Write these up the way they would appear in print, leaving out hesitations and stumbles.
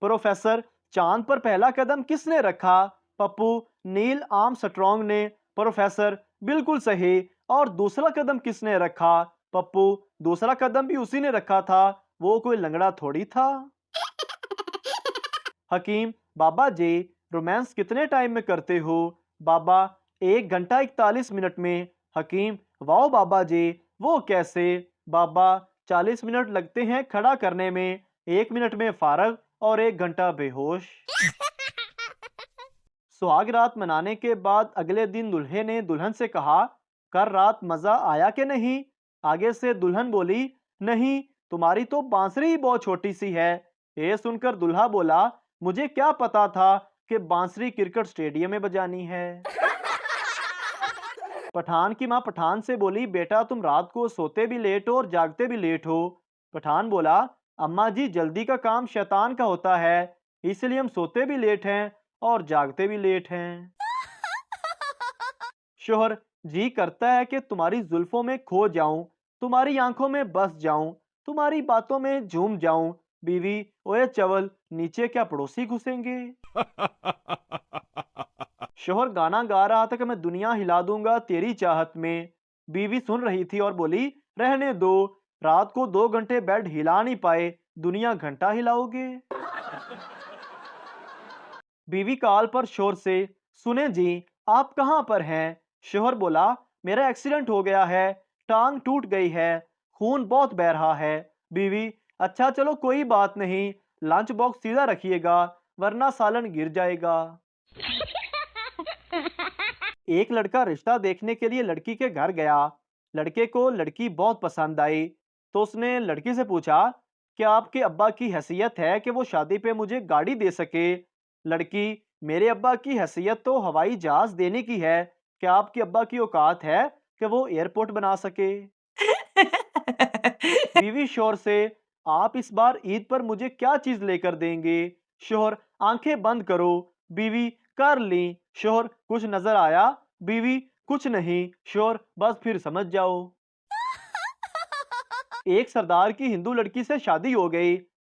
Professor, चांद पर पहला कदम किसने रखा? पप्पू, नील आर्मस्ट्रॉन्ग ने। प्रोफेसर, बिल्कुल सही। और दूसरा कदम किसने रखा? पप्पू, दूसरा कदम भी उसी ने रखा था, वो कोई लंगड़ा थोड़ी था। हकीम, बाबा जी, रोमांस कितने टाइम में करते हो? बाबा, 1 घंटा 41 मिनट में। हकीम, वाओ बाबा जी, वो कैसे? बाबा, 40 मिनट लगते हैं खड़ा करने में, 1 मिनट में फारग और 1 घंटा बेहोश। सुहाग रात मनाने के बाद अगले दिन दूल्हे ने दुल्हन से कहा, कर रात मजा आया कि नहीं? आगे से दुल्हन बोली, नहीं, तुम्हारी तो बांसुरी ही बहुत छोटी सी है। ये सुनकर दुल्हा बोला, मुझे क्या पता था कि बांसुरी क्रिकेट स्टेडियम में बजानी है। पठान की माँ पठान से बोली, बेटा तुम रात को सोते भी लेट हो और जागते भी लेट हो। पठान बोला, अम्मा जी, जल्दी का काम शैतान का होता है, इसलिए हम सोते भी लेट हैं और जागते भी लेट हैं। शोहर, जी करता है कि तुम्हारी जुल्फों में खो जाऊं, तुम्हारी आंखों में बस जाऊं, तुम्हारी बातों में झूम जाऊं। बीवी, ओए चवल, नीचे क्या पड़ोसी घुसेंगे? शोहर गाना गा रहा था कि मैं दुनिया हिला दूंगा तेरी चाहत में। बीवी सुन रही थी और बोली, रहने दो, रात को 2 घंटे बेड हिला नहीं पाए, दुनिया घंटा हिलाओगे? बीवी कॉल पर शोर से, सुने जी, आप कहाँ पर हैं? शोहर बोला, मेरा एक्सीडेंट हो गया है, टांग टूट गई है, खून बहुत बह रहा है। बीवी, अच्छा चलो कोई बात नहीं, लंच बॉक्स सीधा रखिएगा, वरना सालन गिर जाएगा। एक लड़का रिश्ता देखने के लिए लड़की के घर गया। लड़के को लड़की बहुत पसंद आई, तो उसने लड़की से पूछा, क्या आपके अब्बा की हैसियत है कि वो शादी पे मुझे गाड़ी दे सके? लड़की, मेरे अब्बा की हैसियत तो हवाई जहाज देने की है, क्या आपके अब्बा की औकात है कि वो एयरपोर्ट बना सके? बीवी शोर से, आप इस बार ईद पर मुझे क्या चीज लेकर देंगे? शोहर, आंखें बंद करो। बीवी, कर ली। शोहर, कुछ नजर आया? बीवी, कुछ नहीं। शोहर, बस फिर समझ जाओ। एक सरदार की हिंदू लड़की से शादी हो गई,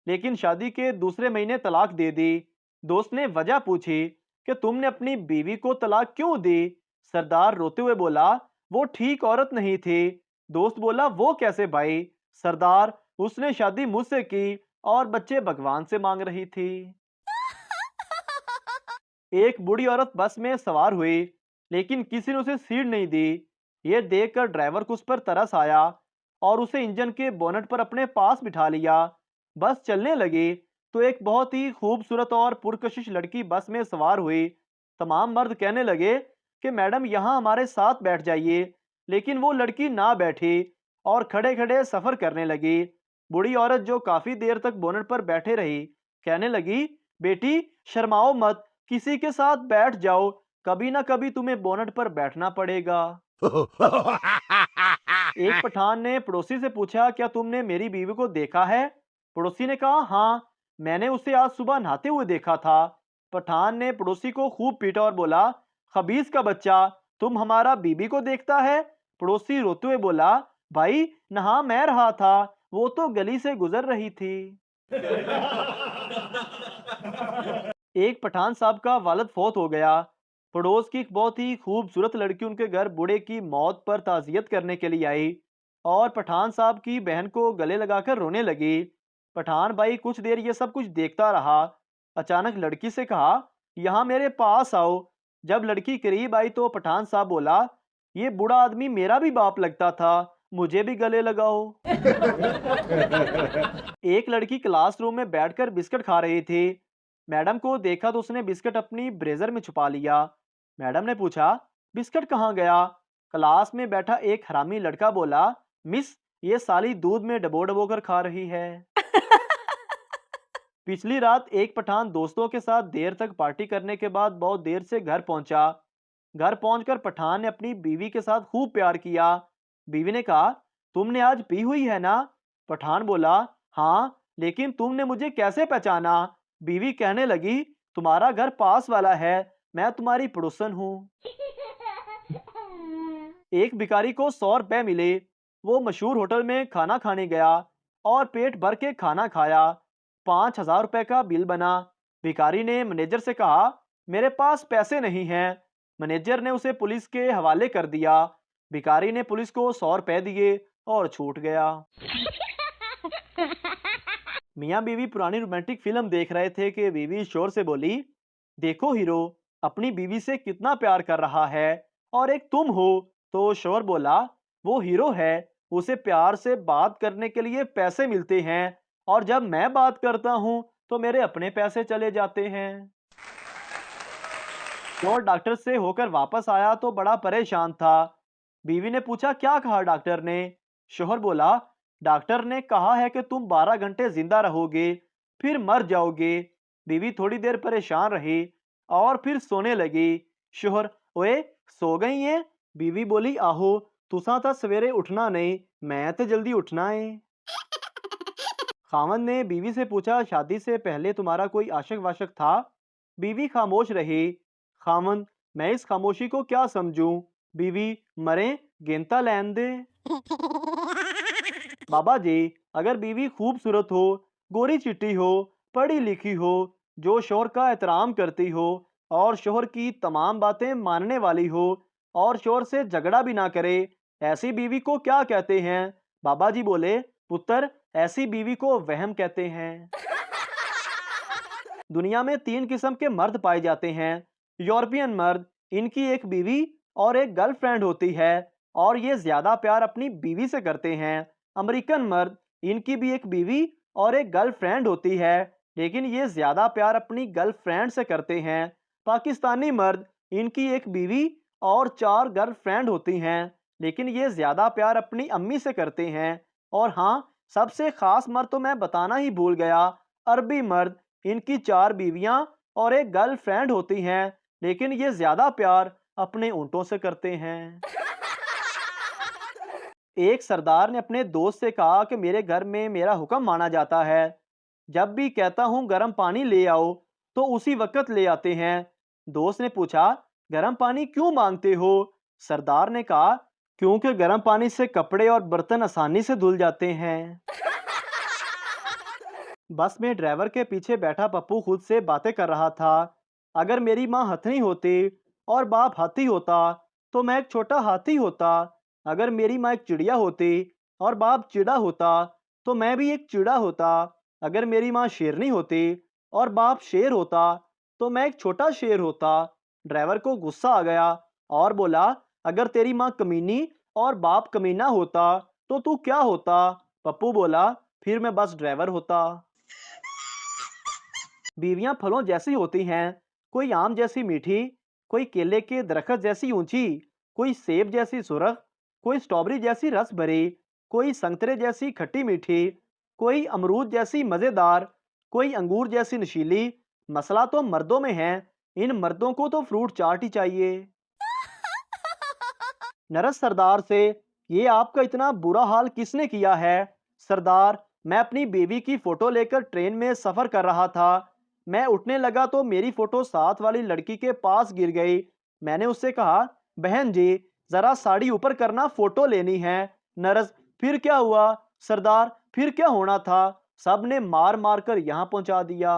लेकिन शादी के दूसरे महीने तलाक दे दी। दोस्त ने वजह पूछी कि तुमने अपनी बीवी को तलाक क्यों दी? सरदार रोते हुए बोला, वो ठीक औरत नहीं थी। दोस्त बोला, वो कैसे भाई? सरदार, उसने शादी मुझसे की और बच्चे भगवान से मांग रही थी। एक बूढ़ी औरत बस में सवार हुई, लेकिन किसी ने उसे सीट नहीं दी। यह देखकर ड्राइवर को उस पर तरस आया और उसे इंजन के बोनट पर अपने पास बिठा लिया। बस चलने लगी तो एक बहुत ही खूबसूरत और पुरकशिश लड़की बस में सवार हुई। तमाम मर्द कहने लगे कि मैडम यहाँ हमारे साथ बैठ जाइए, लेकिन वो लड़की ना बैठी और खड़े खड़े सफर करने लगी। बूढ़ी औरत, जो काफी देर तक बोनट पर बैठे रही, कहने लगी, बेटी शर्माओ मत, किसी के साथ बैठ जाओ, कभी ना कभी तुम्हें बोनट पर बैठना पड़ेगा। एक पठान ने पड़ोसी से पूछा, क्या तुमने मेरी बीवी को देखा है? पड़ोसी ने कहा, हाँ, मैंने उसे आज सुबह नहाते हुए देखा था। पठान ने पड़ोसी को खूब पीटा और बोला, खबीस का बच्चा, तुम हमारा बीबी को देखता है? पड़ोसी रोते हुए बोला, भाई नहा मैं रहा था, वो तो गली से गुजर रही थी। एक पठान साहब का वालिद फौत हो गया। पड़ोस की एक बहुत ही खूबसूरत लड़की उनके घर बूढ़े की मौत पर ताज़ियत करने के लिए आई और पठान साहब की बहन को गले लगाकर रोने लगी। पठान भाई कुछ देर ये सब कुछ देखता रहा। अचानक लड़की से कहा, यहाँ मेरे पास आओ। जब लड़की करीब आई तो पठान साहब बोला, ये बूढ़ा आदमी मेरा भी बाप लगता था, मुझे भी गले लगाओ। एक लड़की क्लासरूम में बैठकर बिस्किट खा रही थी। मैडम को देखा तो उसने बिस्किट अपनी ब्लेजर में छुपा लिया। मैडम ने पूछा, बिस्किट कहाँ गया? क्लास में बैठा एक हरामी लड़का बोला, मिस, ये साली दूध में डबो डबो कर खा रही है। पिछली रात एक पठान दोस्तों के साथ देर तक पार्टी करने के बाद बहुत देर से घर पहुंचा। घर पहुंचकर पठान ने अपनी बीवी के साथ खूब प्यार किया। बीवी ने कहा, तुमने आज पी हुई है ना? पठान बोला, हाँ, लेकिन तुमने मुझे कैसे पहचाना? बीवी कहने लगी, तुम्हारा घर पास वाला है, मैं तुम्हारी पड़ोसन हूँ। एक भिखारी को 100 रुपए मिले। वो मशहूर होटल में खाना खाने गया और पेट भर के खाना खाया। 5,000 रुपए का बिल बना। भिखारी ने मैनेजर से कहा, मेरे पास पैसे नहीं हैं। मैनेजर ने उसे पुलिस के हवाले कर दिया। भिखारी ने पुलिस को 100 रुपए दिए और छूट गया। मियाँ बीवी पुरानी रोमांटिक फिल्म देख रहे थे कि बीवी शोर से बोली, देखो हीरो अपनी बीवी से कितना प्यार कर रहा है, और एक तुम हो। तो शोर बोला, वो हीरो है, उसे प्यार से बात करने के लिए पैसे मिलते हैं, और जब मैं बात करता हूँ तो मेरे अपने पैसे चले जाते हैं। शोर डॉक्टर से होकर वापस आया तो बड़ा परेशान था। बीवी ने पूछा, क्या कहा डॉक्टर ने? शोहर बोला, डॉक्टर ने कहा है कि तुम 12 घंटे जिंदा रहोगे, फिर मर जाओगे। बीवी थोड़ी देर परेशान रही और फिर सोने लगी। शोहर, ओए सो गई है? बीवी बोली, आहो तुसा तो सवेरे उठना नहीं, मैं तो जल्दी उठना है। खामन ने बीवी से पूछा, शादी से पहले तुम्हारा कोई आशिक वाशिक था? बीवी खामोश रही। खामन, मैं इस खामोशी को क्या समझूं? बीवी, मरे गेंता लैन दे। बाबा जी, अगर बीवी खूबसूरत हो, गोरी चिट्टी हो, पढ़ी लिखी हो, जो शोहर का एहतराम करती हो और शोहर की तमाम बातें मानने वाली हो और शोहर से झगड़ा भी ना करे, ऐसी बीवी को क्या कहते हैं? बाबा जी बोले, पुत्र ऐसी बीवी को वहम कहते हैं। दुनिया में 3 किस्म के मर्द पाए जाते हैं। यूरोपियन मर्द, इनकी एक बीवी और एक गर्लफ्रेंड होती है और ये ज्यादा प्यार अपनी बीवी से करते हैं। अमेरिकन मर्द, इनकी भी एक बीवी और एक गर्लफ्रेंड होती है, लेकिन ये ज्यादा प्यार अपनी गर्लफ्रेंड से करते हैं। पाकिस्तानी मर्द, इनकी एक बीवी और 4 गर्लफ्रेंड होती हैं, लेकिन ये ज्यादा प्यार अपनी अम्मी से करते हैं। और हाँ, सबसे खास मर्द तो मैं बताना ही भूल गया, अरबी मर्द, इनकी 4 बीवियां और एक गर्लफ्रेंड होती हैं, लेकिन ये ज्यादा प्यार अपने ऊँटों से करते हैं। एक सरदार ने अपने दोस्त से कहा कि मेरे घर में मेरा हुक्म माना जाता है। जब भी कहता हूँ गर्म पानी ले आओ, तो उसी वक्त ले आते हैं। दोस्त ने पूछा, गर्म पानी क्यों मांगते हो? सरदार ने कहा, क्योंकि गर्म पानी से कपड़े और बर्तन आसानी से धुल जाते हैं। बस में ड्राइवर के पीछे बैठा पप्पू खुद से बातें कर रहा था। अगर मेरी माँ हथनी होती और बाप हाथी होता तो मैं एक छोटा हाथी होता। अगर मेरी माँ एक चिड़िया होती और बाप चिड़ा होता तो मैं भी एक चिड़ा होता। अगर मेरी माँ शेरनी होती और बाप शेर होता तो मैं एक छोटा शेर होता। ड्राइवर को गुस्सा आ गया और बोला, अगर तेरी माँ कमीनी और बाप कमीना होता तो तू क्या होता? पप्पू बोला, फिर मैं बस ड्राइवर होता। बीवियां फलों जैसी होती हैं, कोई आम जैसी मीठी, कोई केले के दरख्त जैसी ऊंची, कोई सेब जैसी सुरख, कोई स्ट्रॉबेरी जैसी रस भरी, कोई संतरे जैसी खट्टी मीठी, कोई अमरूद जैसी मजेदार, कोई अंगूर जैसी नशीली। मसला तो मर्दों में है, इन मर्दों को तो फ्रूट चाट ही चाहिए। नरस सरदार से, ये आपका इतना बुरा हाल किसने किया है? सरदार, मैं अपनी बेबी की फोटो लेकर ट्रेन में सफर कर रहा था। मैं उठने लगा तो मेरी फोटो साथ वाली लड़की के पास गिर गई। मैंने उससे कहा, बहन जी जरा साड़ी ऊपर करना, फोटो लेनी है। नरस, फिर क्या हुआ? सरदार, फिर क्या होना था, सब ने मार मार कर यहाँ पहुंचा दिया।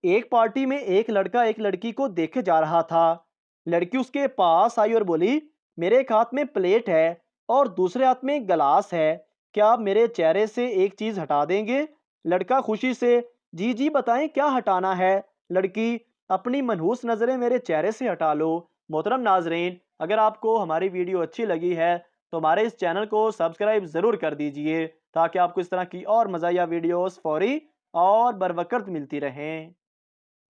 एक पार्टी में एक लड़का एक लड़की को देखे जा रहा था। लड़की उसके पास आई और बोली, मेरे एक हाथ में प्लेट है और दूसरे हाथ में गिलास है, क्या आप मेरे चेहरे से एक चीज हटा देंगे? लड़का खुशी से, जी जी बताएं क्या हटाना है? लड़की, अपनी मनहूस नजरें मेरे चेहरे से हटा लो। मोहतरम नाजरीन, अगर आपको हमारी वीडियो अच्छी लगी है तो हमारे इस चैनल को सब्सक्राइब जरूर कर दीजिए, ताकि आपको इस तरह की और मज़ाहिया वीडियोस फौरी और बर वक्त मिलती रहें।